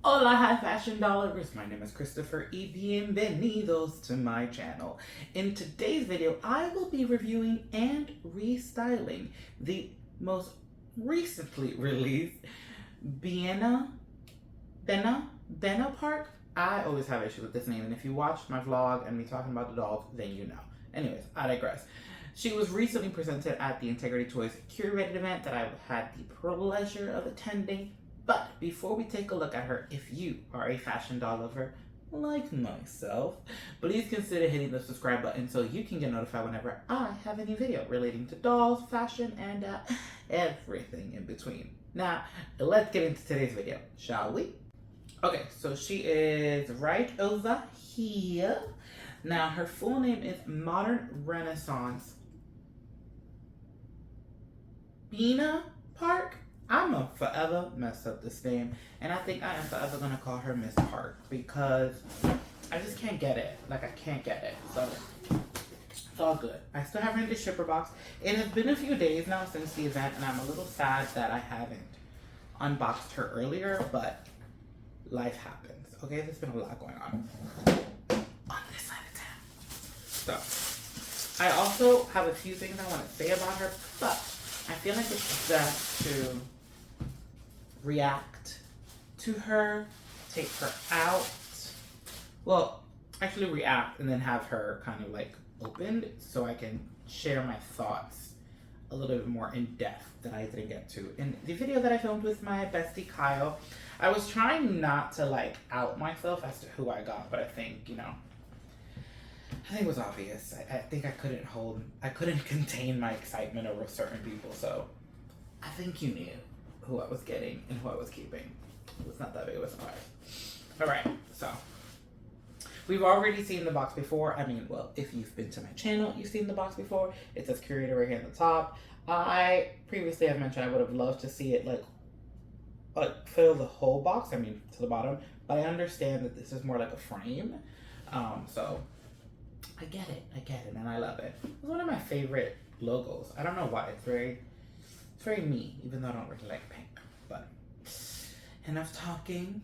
Hola, hi fashion dollars. My name is Christopher y bienvenidos to my channel. In today's video, I will be reviewing and restyling the most recently released Binna Park. I always have issues with this name, and if you watched my vlog and me talking about the dolls, then you know. Anyways, I digress. She was recently presented at the Integrity Toys Curated event that I had the pleasure of attending. But before we take a look at her, if you are a fashion doll lover like myself, please consider hitting the subscribe button so you can get notified whenever I have a new video relating to dolls, fashion, and everything in between. Now, let's get into today's video, shall we? Okay, so she is right over here. Now, her full name is Modern Renaissance Binna Park. I'm gonna forever mess up this name, and I think I am forever gonna call her Miss Park because I just can't get it. Like, I can't get it. So it's all good. I still have her in the shipper box. It has been a few days now since the event, and I'm a little sad that I haven't unboxed her earlier, but life happens. Okay, there's been a lot going on this side of town. So I also have a few things I want to say about her, but I feel like it's best to react to her, take her out. Well, actually react and then have her kind of like opened so I can share my thoughts a little bit more in depth that I didn't get to. In the video that I filmed with my bestie Kyle, I was trying not to like out myself as to who I got, but I think, you know, I think it was obvious. I think I couldn't contain my excitement over certain people, so I think you knew who I was getting and who I was keeping. It was not that big of a surprise. Alright, so we've already seen the box before. I mean, well, if you've been to my channel, you've seen the box before. It says Curated right here at the top. I previously have mentioned I would have loved to see it like fill the whole box, I mean to the bottom, but I understand that this is more like a frame. So I get it, and I love it. It's one of my favorite logos. I don't know why. It's very me, even though I don't really like pink. But enough talking.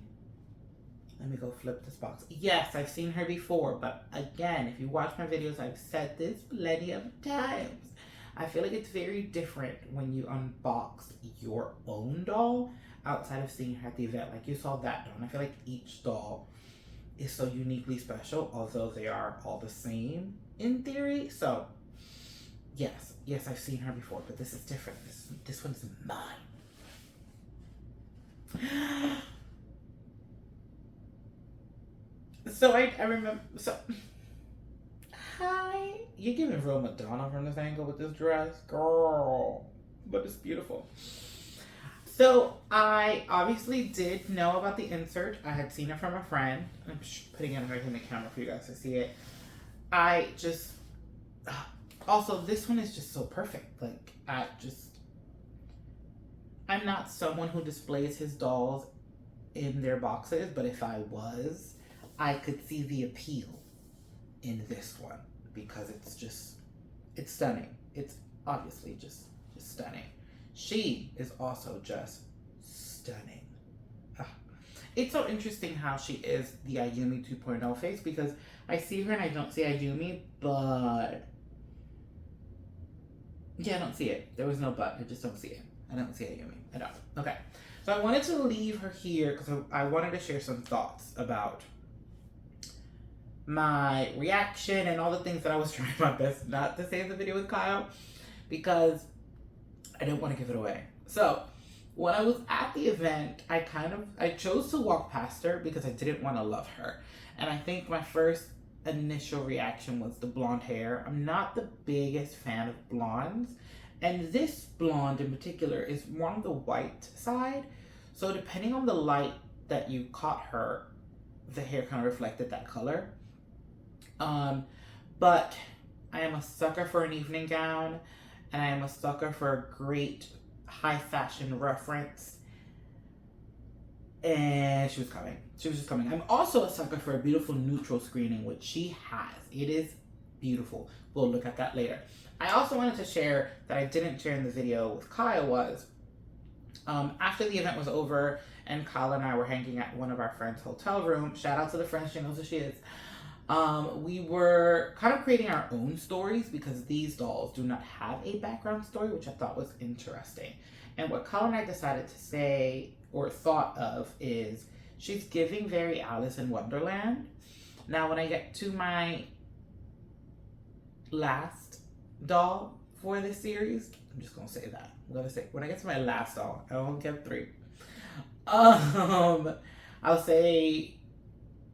Let me go flip this box. Yes, I've seen her before, but again, if you watch my videos, I've said this plenty of times. I feel like it's very different when you unbox your own doll outside of seeing her at the event. Like you saw that doll, and I feel like each doll is so uniquely special, although they are all the same in theory. So yes, I've seen her before, but this is different. This one's mine. So I remember, so hi, you're giving real Madonna from this angle with this dress, girl, but it's beautiful. So I obviously did know about the insert. I had seen it from a friend. I'm putting it right in the camera for you guys to see it. I just, also this one is just so perfect. Like I'm not someone who displays his dolls in their boxes, but if I was, I could see the appeal in this one because it's stunning. It's obviously just stunning. She is also just stunning. It's so interesting how she is the Ayumi 2.0 face because I see her and I don't see Ayumi, but yeah, I don't see it. There was no but. I just don't see it. I don't see Ayumi. I don't. Okay. So I wanted to leave her here because I wanted to share some thoughts about my reaction and all the things that I was trying my best not to say in the video with Kyle because I didn't want to give it away. So when I was at the event, I chose to walk past her because I didn't want to love her. And I think my first initial reaction was the blonde hair. I'm not the biggest fan of blondes. And this blonde in particular is more on the white side. So depending on the light that you caught her, the hair kind of reflected that color. But I am a sucker for an evening gown, and I am a sucker for a great high fashion reference. And she was coming. She was just coming. I'm also a sucker for a beautiful neutral screening, which she has. It is beautiful. We'll look at that later. I also wanted to share that I didn't share in the video with Kyle was, after the event was over and Kyle and I were hanging at one of our friends' hotel room. Shout out to the friend, she knows who she is. We were kind of creating our own stories because these dolls do not have a background story, which I thought was interesting. And what Kyle and I decided to say or thought of is she's giving very Alice in Wonderland. Now, when I get to my last doll for this series, I'm just gonna say that. I'm gonna say when I get to my last doll, I only get 3. I'll say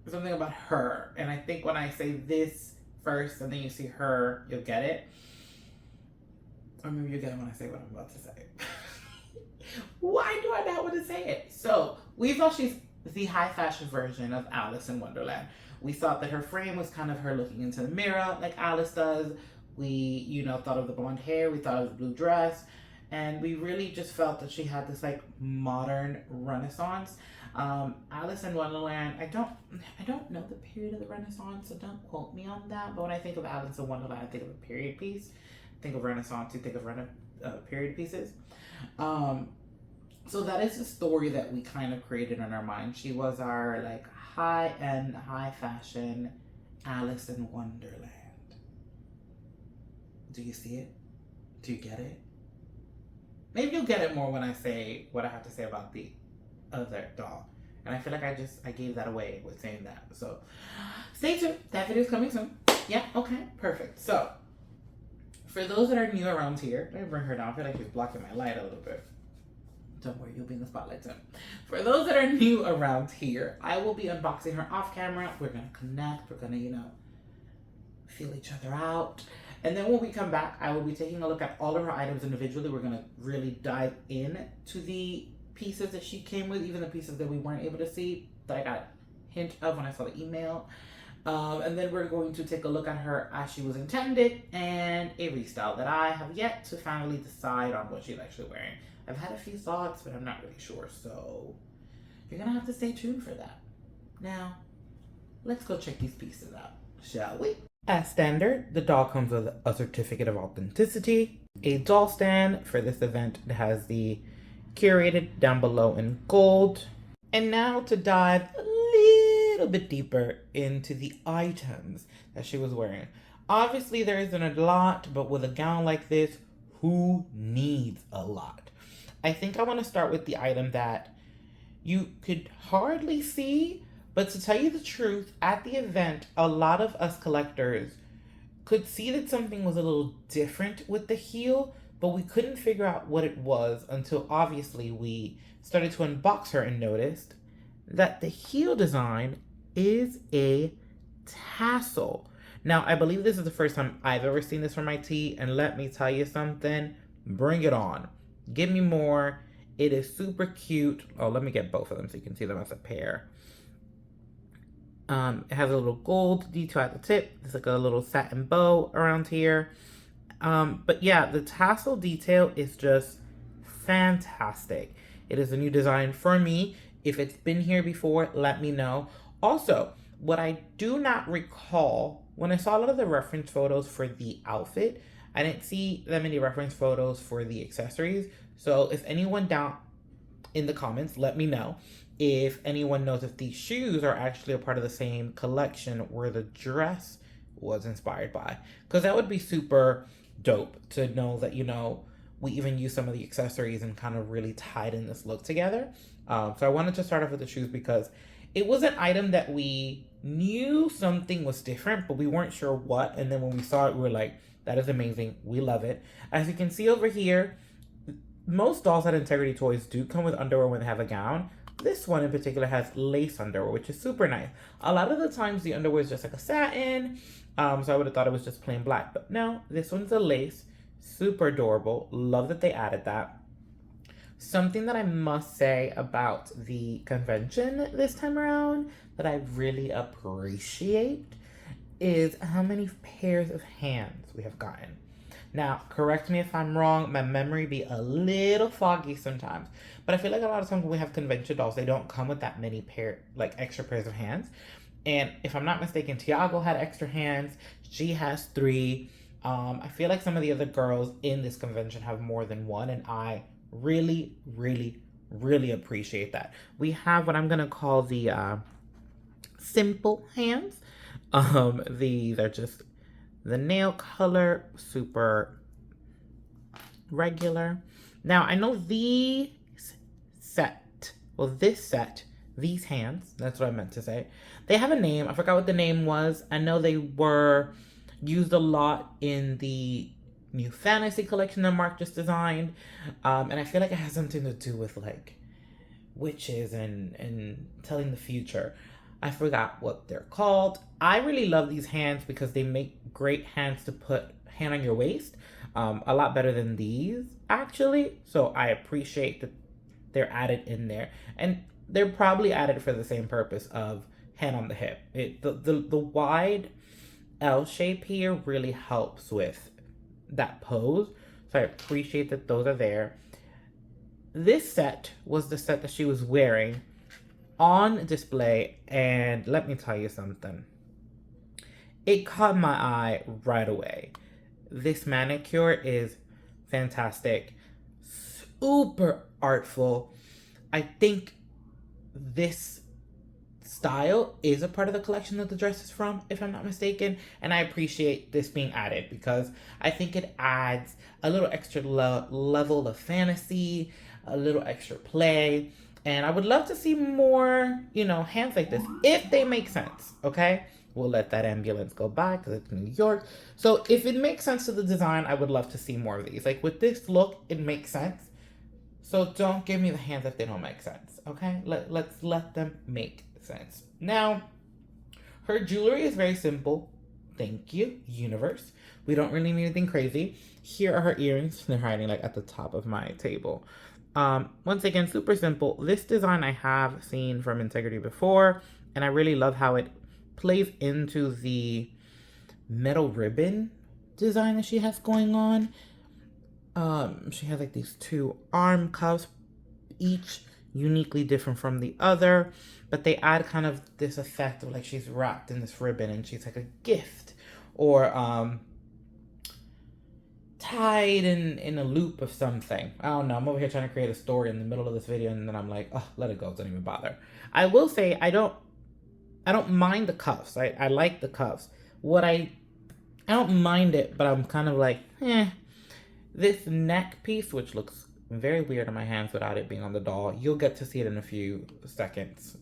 something about her, and I think when I say this first and then you see her, you'll get it. Or maybe you'll get it when I say what I'm about to say. Why do I not want to say it? So we thought she's the high fashion version of Alice in Wonderland. We thought that her frame was kind of her looking into the mirror like Alice does. We, thought of the blonde hair. We thought of the blue dress. And we really just felt that she had this like modern renaissance. Alice in Wonderland, I don't know the period of the Renaissance, so don't quote me on that. But when I think of Alice in Wonderland, I think of a period piece. Think of Renaissance, you think of period pieces. So that is the story that we kind of created in our mind. She was our like high-end, high-fashion Alice in Wonderland. Do you see it? Do you get it? Maybe you'll get it more when I say what I have to say about the other doll. And I feel like I gave that away with saying that. So stay tuned. That video is coming soon. Yeah, okay, perfect. So for those that are new around here, let me bring her down. I feel like she's blocking my light a little bit. Don't worry, you'll be in the spotlight soon. For those that are new around here, I will be unboxing her off camera. We're gonna connect. We're gonna, feel each other out. And then when we come back, I will be taking a look at all of her items individually. We're gonna really dive in to the pieces that she came with, even the pieces that we weren't able to see, that I got a hint of when I saw the email. And then we're going to take a look at her as she was intended and a restyle that I have yet to finally decide on what she's actually wearing. I've had a few thoughts, but I'm not really sure. So you're gonna have to stay tuned for that. Now, let's go check these pieces out, shall we? As standard, the doll comes with a certificate of authenticity, a doll stand for this event that has the Curated down below in gold. And now to dive a little bit deeper into the items that she was wearing. Obviously there isn't a lot, but with a gown like this, who needs a lot? I think I want to start with the item that you could hardly see, but to tell you the truth, at the event, a lot of us collectors could see that something was a little different with the heel, but we couldn't figure out what it was until obviously we started to unbox her and noticed that the heel design is a tassel. Now, I believe this is the first time I've ever seen this from my tee, and let me tell you something, bring it on. Give me more. It is super cute. Oh, let me get both of them so you can see them as a pair. It has a little gold detail at the tip. There's like a little satin bow around here. But yeah, the tassel detail is just fantastic. It is a new design for me. If it's been here before, let me know. Also, what I do not recall, when I saw a lot of the reference photos for the outfit, I didn't see that many reference photos for the accessories. So if anyone down in the comments, let me know if anyone knows if these shoes are actually a part of the same collection where the dress was inspired by. Because that would be super dope to know that, we even use some of the accessories and kind of really tied in this look together. So I wanted to start off with the shoes because it was an item that we knew something was different, but we weren't sure what. And then when we saw it, we were like, that is amazing. We love it. As you can see over here, most dolls at Integrity Toys do come with underwear when they have a gown. This one in particular has lace underwear, which is super nice. A lot of the times the underwear is just like a satin. So I would have thought it was just plain black. But no, this one's a lace. Super adorable. Love that they added that. Something that I must say about the convention this time around that I really appreciate is how many pairs of hands we have gotten. Now, correct me if I'm wrong, my memory be a little foggy sometimes, but I feel like a lot of times when we have convention dolls, they don't come with that many extra pairs of hands. And if I'm not mistaken, Tiago had extra hands, she has 3. I feel like some of the other girls in this convention have more than 1, and I really, really, Really appreciate that. We have what I'm gonna call the simple hands. These are just the nail color, super regular. Now I know these set, well this set, these hands, that's what I meant to say. They have a name. I forgot what the name was. I know they were used a lot in the new fantasy collection that Mark just designed. And I feel like it has something to do with like witches and telling the future. I forgot what they're called. I really love these hands because they make great hands to put hand on your waist. A lot better than these actually. So I appreciate that they're added in there. And they're probably added for the same purpose of hand on the hip. The wide L shape here really helps with that pose. So I appreciate that those are there. This set was the set that she was wearing on display, and let me tell you something. It caught my eye right away. This manicure is fantastic, super artful. I think this style is a part of the collection that the dress is from, if I'm not mistaken, and I appreciate this being added because I think it adds a little extra level of fantasy, a little extra play, and I would love to see more, you know, hands like this if they make sense. Okay, we'll let that ambulance go by because it's New York. So if it makes sense to the design, I would love to see more of these. Like with this look, it makes sense. So don't give me the hands if they don't make sense. Okay, let's let them make sense. Now, her jewelry is very simple. Thank you, universe. We don't really need anything crazy. Here are her earrings. They're hiding like at the top of my table. Once again, super simple. This design I have seen from Integrity before, and I really love how it plays into the metal ribbon design that she has going on. She has like these two arm cuffs, each uniquely different from the other, but they add kind of this effect of like she's wrapped in this ribbon and she's like a gift, or tied in a loop of something. I don't know. I'm over here trying to create a story in the middle of this video, and then I'm like, oh, let it go. Don't even bother. I will say I don't mind the cuffs. I like the cuffs. I don't mind it, but I'm kind of like, This neck piece, which looks very weird on my hands without it being on the doll, you'll get to see it in a few seconds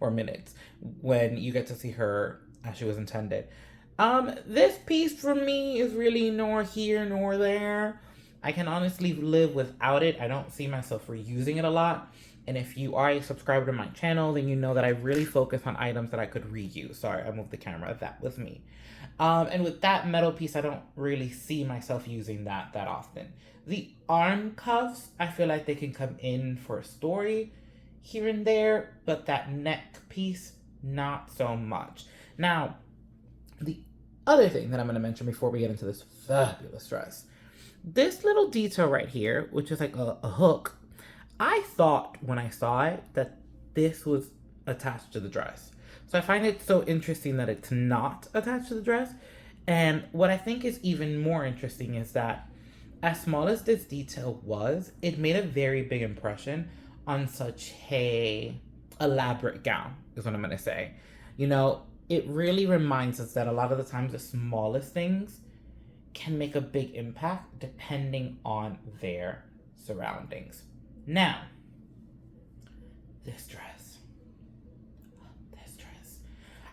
or minutes when you get to see her as she was intended. This piece for me is really nor here nor there. I can honestly live without it. I don't see myself reusing it a lot. And if you are a subscriber to my channel, then you know that I really focus on items that I could reuse. Sorry, I moved the camera. That was me. And with that metal piece, I don't really see myself using that often. The arm cuffs, I feel like they can come in for a story here and there, but that neck piece, not so much. Now, the other thing that I'm going to mention before we get into this fabulous dress, this little detail right here, which is like a hook, I thought when I saw it that this was attached to the dress. So I find it so interesting that it's not attached to the dress. And what I think is even more interesting is that as small as this detail was, it made a very big impression on such a elaborate gown, is what I'm going to say. You know, it really reminds us that a lot of the times the smallest things can make a big impact depending on their surroundings. Now, this dress.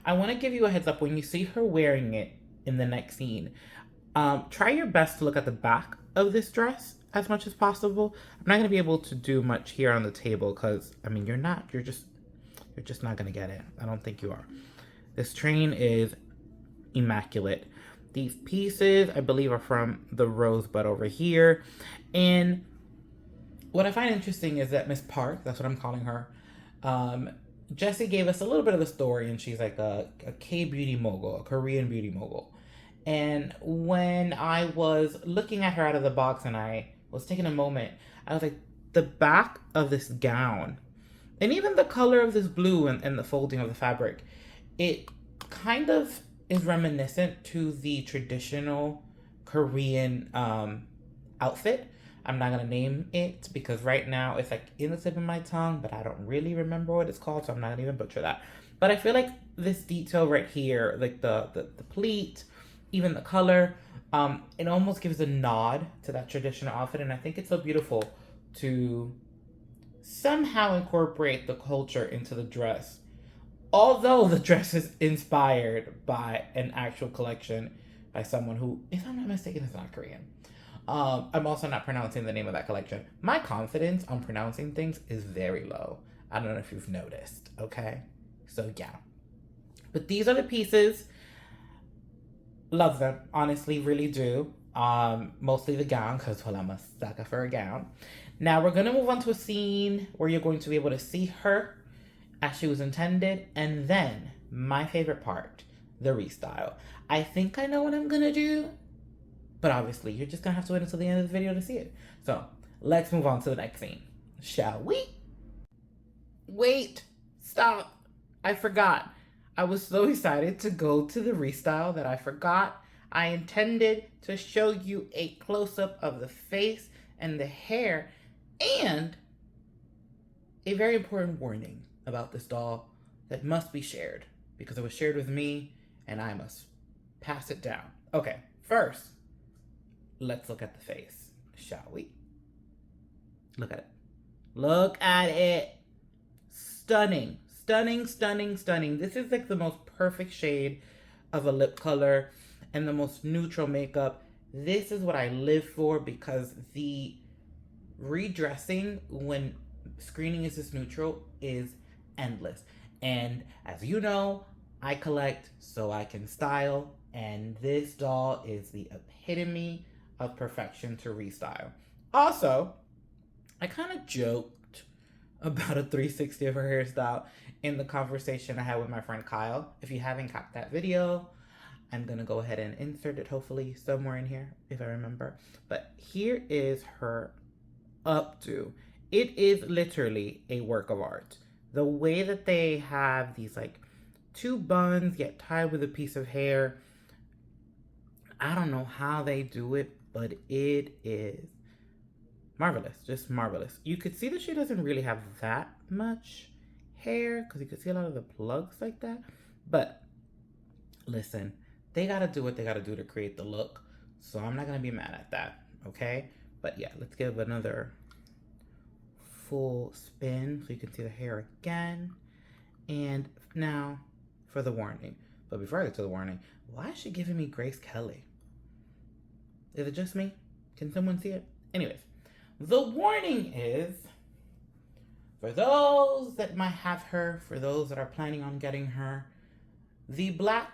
I want to give you a heads up when you see her wearing it in the next scene. Try your best to look at the back of this dress as much as possible. I'm not going to be able to do much here on the table because, I mean, you're just not going to get it. I don't think you are. This train is immaculate. These pieces, I believe, are from the rosebud over here. And what I find interesting is that Miss Park, that's what I'm calling her, Jessie gave us a little bit of the story, and she's like a K-beauty mogul, a Korean beauty mogul. And when I was looking at her out of the box and I was taking a moment, I was like, the back of this gown, and even the color of this blue and the folding of the fabric, it kind of is reminiscent to the traditional Korean outfit. I'm not gonna name it because right now it's like in the tip of my tongue, but I don't really remember what it's called, so I'm not gonna even butcher that. But I feel like this detail right here, like the pleat, even the color, it almost gives a nod to that traditional outfit, and I think it's so beautiful to somehow incorporate the culture into the dress. Although the dress is inspired by an actual collection by someone who, if I'm not mistaken, is not Korean. I'm also not pronouncing the name of that collection. My confidence on pronouncing things is very low. I don't know if you've noticed, okay? So yeah. But these are the pieces. Love them, honestly, really do. Mostly the gown, because well, I'm a sucker for a gown. Now we're gonna move on to a scene where you're going to be able to see her as she was intended, and then my favorite part, the restyle. I think I know what I'm gonna do, but obviously you're just gonna have to wait until the end of the video to see it. So let's move on to the next scene, shall we? Wait, stop. I forgot. I was so excited to go to the restyle that I forgot. I intended to show you a close-up of the face and the hair, and a very important warning about this doll that must be shared because it was shared with me and I must pass it down. Okay, first, let's look at the face, shall we? Look at it. Look at it. Stunning, stunning, stunning, stunning. This is like the most perfect shade of a lip color and the most neutral makeup. This is what I live for because the redressing when screening is this neutral is endless. And as you know, I collect so I can style, and this doll is the epitome of perfection to restyle. Also, I kind of joked about a 360 of her hairstyle in the conversation I had with my friend Kyle. If you haven't caught that video, I'm gonna go ahead and insert it hopefully somewhere in here if I remember. But here is her updo. It is literally a work of art. The way that they have these like two buns yet tied with a piece of hair, I don't know how they do it, but it is marvelous, just marvelous. You could see that she doesn't really have that much hair because you could see a lot of the plugs like that. But listen, they gotta do what they gotta do to create the look. So I'm not gonna be mad at that, okay? But yeah, let's give another full spin so you can see the hair again. And now for the warning. But before I get to the warning, why is she giving me Grace Kelly? Is it just me? Can someone see it? Anyways, the warning is for those that might have her, for those that are planning on getting her, the black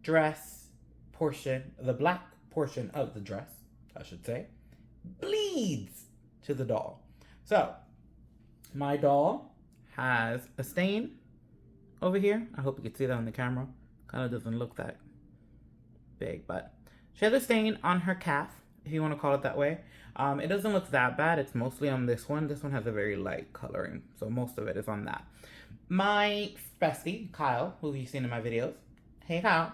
dress portion, the black portion of the dress, I should say, bleeds to the doll. So, my doll has a stain over here. I hope you can see that on the camera. Kind of doesn't look that big, but she has a stain on her calf, if you want to call it that way. It doesn't look that bad. It's mostly on this one. This one has a very light coloring, so most of it is on that. My bestie, Kyle, who you've seen in my videos, hey Kyle,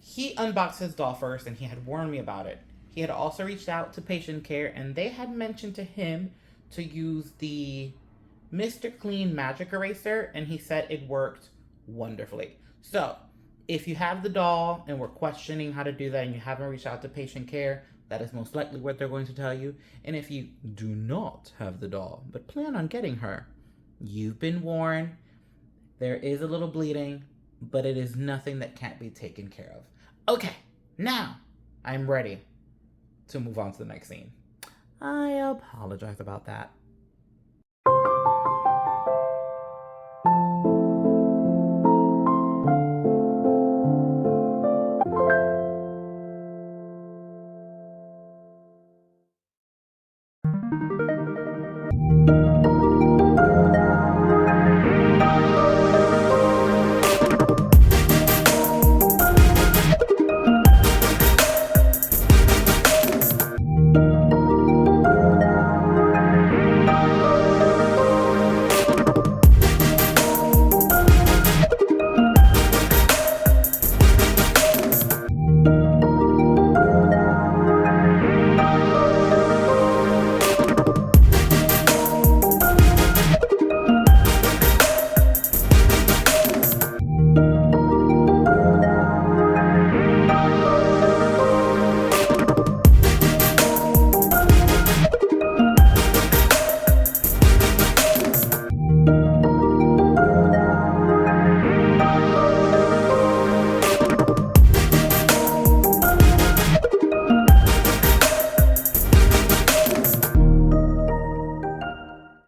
he unboxed his doll first and he had warned me about it. He had also reached out to Patient Care and they had mentioned to him to use the Mr. Clean Magic Eraser, and he said it worked wonderfully. So, if you have the doll and we're questioning how to do that and you haven't reached out to Patient Care, that is most likely what they're going to tell you. And if you do not have the doll but plan on getting her, you've been warned. There is a little bleeding, but it is nothing that can't be taken care of. Okay, now I'm ready to move on to the next scene. I apologize about that.